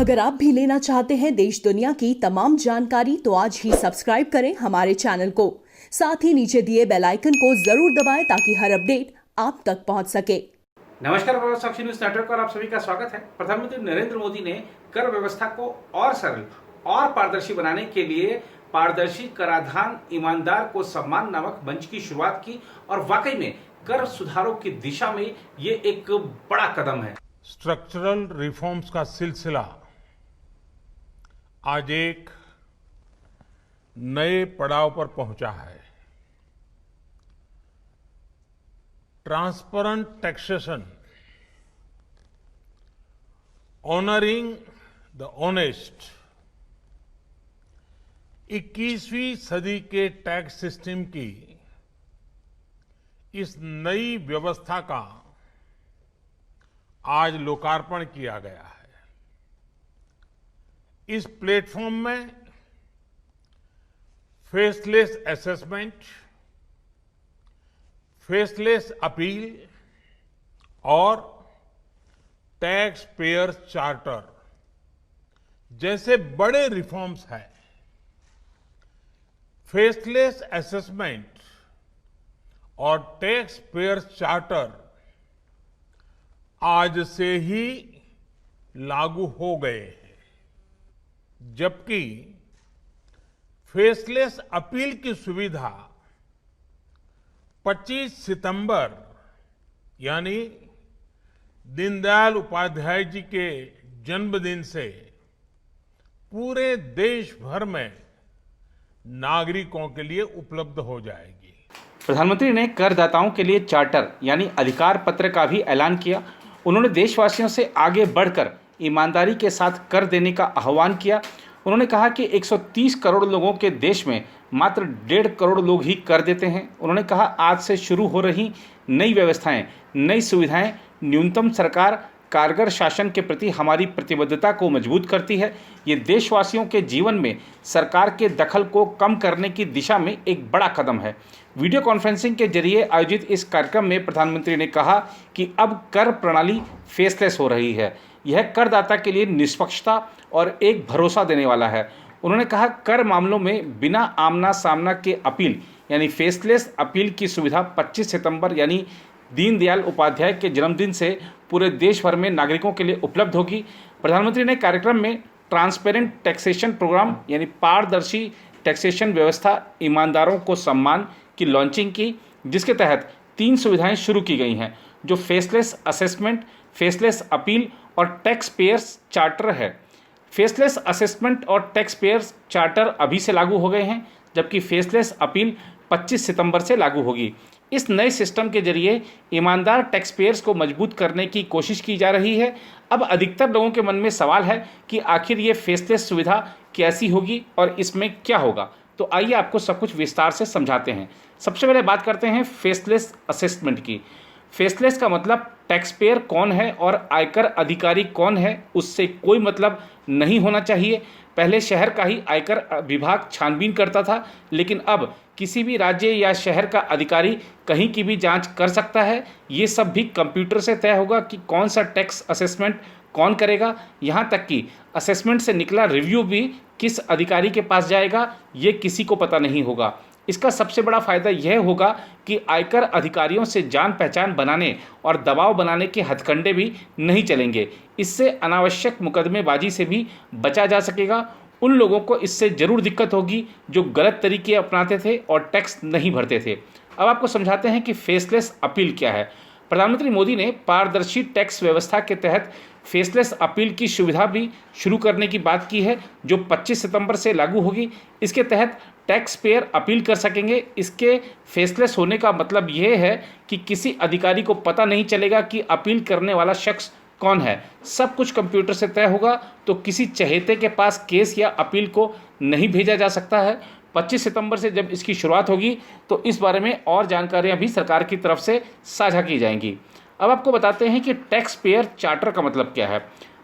अगर आप भी लेना चाहते हैं देश दुनिया की तमाम जानकारी तो आज ही सब्सक्राइब करें हमारे चैनल को। साथ ही नीचे दिए बेल आइकन को जरूर दबाएं ताकि हर अपडेट आप तक पहुंच सके। नमस्कार, साक्षी न्यूज नेटवर्क पर आप सभी का स्वागत है। प्रधानमंत्री नरेंद्र मोदी ने कर व्यवस्था को और सरल और पारदर्शी बनाने के लिए पारदर्शी कराधान ईमानदार को सम्मान नामक मंच की शुरुआत की और वाकई में कर सुधारों की दिशा में ये एक बड़ा कदम है। स्ट्रक्चरल रिफॉर्म्स का सिलसिला आज एक नए पड़ाव पर पहुंचा है। Transparent taxation, honouring the honest, 21वीं सदी के टैक्स सिस्टम की इस नई व्यवस्था का आज लोकार्पण किया गया है। इस प्लेटफॉर्म में फेसलेस असेसमेंट, फेसलेस अपील और टैक्स पेयर चार्टर जैसे बड़े रिफॉर्म्स हैं। फेसलेस असेसमेंट और टैक्स पेयर चार्टर आज से ही लागू हो गए हैं, जबकि फेसलेस अपील की सुविधा 25 सितंबर यानी दीनदयाल उपाध्याय जी के जन्मदिन से पूरे देश भर में नागरिकों के लिए उपलब्ध हो जाएगी। प्रधानमंत्री ने करदाताओं के लिए चार्टर यानी अधिकार पत्र का भी ऐलान किया। उन्होंने देशवासियों से आगे बढ़कर ईमानदारी के साथ कर देने का आह्वान किया। उन्होंने कहा कि 130 करोड़ लोगों के देश में मात्र 1.5 करोड़ लोग ही कर देते हैं। उन्होंने कहा आज से शुरू हो रही नई व्यवस्थाएं, नई सुविधाएं न्यूनतम सरकार कारगर शासन के प्रति हमारी प्रतिबद्धता को मजबूत करती है। ये देशवासियों के जीवन में सरकार के दखल को कम करने की दिशा में एक बड़ा कदम है। वीडियो कॉन्फ्रेंसिंग के जरिए आयोजित इस कार्यक्रम में प्रधानमंत्री ने कहा कि अब कर प्रणाली फेसलेस हो रही है। यह करदाता के लिए निष्पक्षता और एक भरोसा देने वाला है। उन्होंने कहा कर मामलों में बिना आमना सामना के अपील यानी फेसलेस अपील की सुविधा 25 सितंबर यानी दीनदयाल उपाध्याय के जन्मदिन से पूरे देश भर में नागरिकों के लिए उपलब्ध होगी। प्रधानमंत्री ने कार्यक्रम में ट्रांसपेरेंट टैक्सेशन प्रोग्राम यानी पारदर्शी टैक्सेशन व्यवस्था ईमानदारों को सम्मान की लॉन्चिंग की, जिसके तहत 3 सुविधाएं शुरू की गई हैं, जो फेसलेस असेसमेंट, फेसलेस अपील और टैक्स पेयर्स चार्टर है। फेसलेस असेसमेंट और टैक्स पेयर्स चार्टर अभी से लागू हो गए हैं, जबकि फेसलेस अपील 25 सितंबर से लागू होगी। इस नए सिस्टम के जरिए ईमानदार टैक्स पेयर्स को मजबूत करने की कोशिश की जा रही है। अब अधिकतर लोगों के मन में सवाल है कि आखिर ये फेसलेस सुविधा कैसी होगी और इसमें क्या होगा। तो आइए आपको सब कुछ विस्तार से समझाते हैं। सबसे पहले बात करते हैं फेसलेस असेसमेंट की। फेसलेस का मतलब टैक्स पेयर कौन है और आयकर अधिकारी कौन है, उससे कोई मतलब नहीं होना चाहिए। पहले शहर का ही आयकर विभाग छानबीन करता था, लेकिन अब किसी भी राज्य या शहर का अधिकारी कहीं की भी जांच कर सकता है। ये सब भी कंप्यूटर से तय होगा कि कौन सा टैक्स असेसमेंट कौन करेगा। यहाँ तक कि असेसमेंट से निकला रिव्यू भी किस अधिकारी के पास जाएगा, ये किसी को पता नहीं होगा। इसका सबसे बड़ा फायदा यह होगा कि आयकर अधिकारियों से जान पहचान बनाने और दबाव बनाने के हथकंडे भी नहीं चलेंगे। इससे अनावश्यक मुकदमेबाजी से भी बचा जा सकेगा। उन लोगों को इससे जरूर दिक्कत होगी जो गलत तरीके अपनाते थे और टैक्स नहीं भरते थे। अब आपको समझाते हैं कि फेसलेस अपील क्या है। प्रधानमंत्री मोदी ने पारदर्शी टैक्स व्यवस्था के तहत फेसलेस अपील की सुविधा भी शुरू करने की बात की है, जो 25 सितंबर से लागू होगी। इसके तहत टैक्स पेयर अपील कर सकेंगे। इसके फेसलेस होने का मतलब यह है कि किसी अधिकारी को पता नहीं चलेगा कि अपील करने वाला शख्स कौन है। सब कुछ कंप्यूटर से तय होगा, तो किसी चहेते के पास केस या अपील को नहीं भेजा जा सकता है। 25 सितंबर से जब इसकी शुरुआत होगी तो इस बारे में और जानकारियां भी सरकार की तरफ से साझा की जाएंगी। अब आपको बताते हैं कि टैक्स पेयर चार्टर का मतलब क्या है।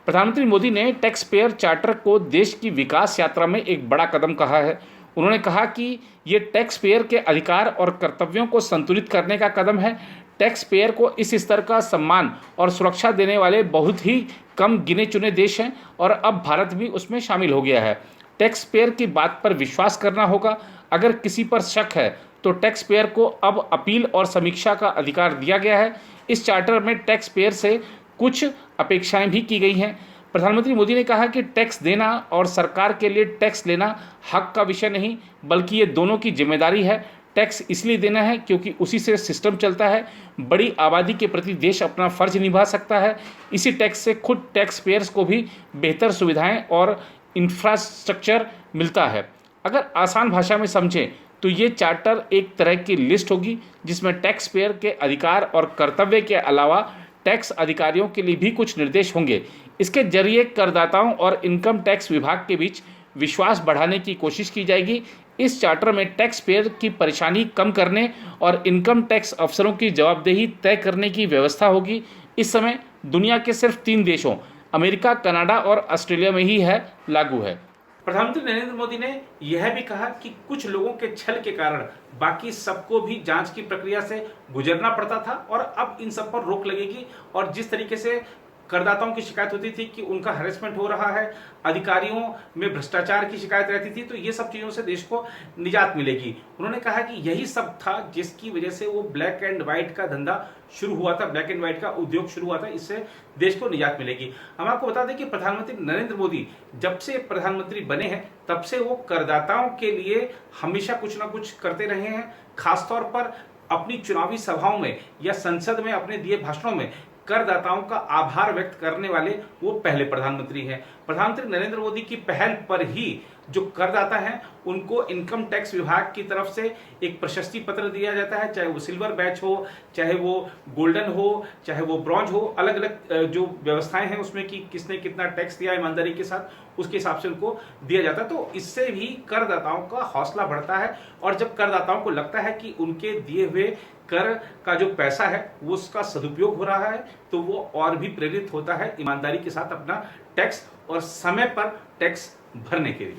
प्रधानमंत्री मोदी ने टैक्स पेयर चार्टर को देश की विकास यात्रा में एक बड़ा कदम कहा है। उन्होंने कहा कि ये टैक्स पेयर के अधिकार और कर्तव्यों को संतुलित करने का कदम है। टैक्स पेयर को इस स्तर का सम्मान और सुरक्षा देने वाले बहुत ही कम गिने चुने देश हैं और अब भारत भी उसमें शामिल हो गया है। टैक्स पेयर की बात पर विश्वास करना होगा। अगर किसी पर शक है तो टैक्स पेयर को अब अपील और समीक्षा का अधिकार दिया गया है। इस चार्टर में टैक्स पेयर से कुछ अपेक्षाएं भी की गई हैं। प्रधानमंत्री मोदी ने कहा कि टैक्स देना और सरकार के लिए टैक्स लेना हक का विषय नहीं, बल्कि ये दोनों की जिम्मेदारी है। टैक्स इसलिए देना है क्योंकि उसी से सिस्टम चलता है। बड़ी आबादी के प्रति देश अपना फर्ज निभा सकता है। इसी टैक्स से खुद टैक्स पेयर्स को भी बेहतर सुविधाएं और इंफ्रास्ट्रक्चर मिलता है। अगर आसान भाषा में समझें तो ये चार्टर एक तरह की लिस्ट होगी जिसमें टैक्स पेयर के अधिकार और कर्तव्य के अलावा टैक्स अधिकारियों के लिए भी कुछ निर्देश होंगे। इसके जरिए करदाताओं और इनकम टैक्स विभाग के बीच विश्वास बढ़ाने की कोशिश की जाएगी। इस चार्टर में टैक्स पेयर की परेशानी कम करने और इनकम टैक्स अफसरों की जवाबदेही तय करने की व्यवस्था होगी। इस समय दुनिया के सिर्फ 3 देशों अमेरिका, कनाडा और ऑस्ट्रेलिया में ही है लागू है। प्रधानमंत्री नरेंद्र मोदी ने यह भी कहा कि कुछ लोगों के छल के कारण बाकी सबको भी जांच की प्रक्रिया से गुजरना पड़ता था और अब इन सब पर रोक लगेगी। और जिस तरीके से करदाताओं की शिकायत होती थी कि उनका हैरेसमेंट हो रहा है, अधिकारियों में भ्रष्टाचार की शिकायत रहती थी, तो ये सब चीज़ों से देश को निजात मिलेगी। उन्होंने कहा कि यही सब था जिसकी वजह से वो ब्लैक एंड व्हाइट का धंधा शुरू हुआ था, ब्लैक एंड व्हाइट का उद्योग शुरू हुआ था। इससे देश को निजात मिलेगी। हम आपको बता दें कि प्रधानमंत्री नरेंद्र मोदी जब से प्रधानमंत्री बने हैं तब से वो करदाताओं के लिए हमेशा कुछ ना कुछ करते रहे हैं। खासतौर पर अपनी चुनावी सभाओं में या संसद में अपने दिए भाषणों में करदाताओं का आभार व्यक्त करने वाले वो पहले प्रधानमंत्री हैं। प्रधानमंत्री नरेंद्र मोदी की पहल पर ही जो करदाता हैं उनको इनकम टैक्स विभाग की तरफ से एक प्रशस्ति पत्र दिया जाता है, चाहे वो सिल्वर बैच हो, चाहे वो गोल्डन हो, चाहे वो ब्रॉन्ज हो। अलग अलग जो व्यवस्थाएं हैं उसमें कि किसने कितना टैक्स दिया ईमानदारी के साथ, उसके हिसाब से उनको दिया जाता है। तो इससे भी करदाताओं का हौसला बढ़ता है और जब करदाताओं को लगता है कि उनके दिए हुए कर का जो पैसा है वो उसका सदुपयोग हो रहा है तो वो और भी प्रेरित होता है ईमानदारी के साथ अपना टैक्स और समय पर टैक्स भरने के लिए।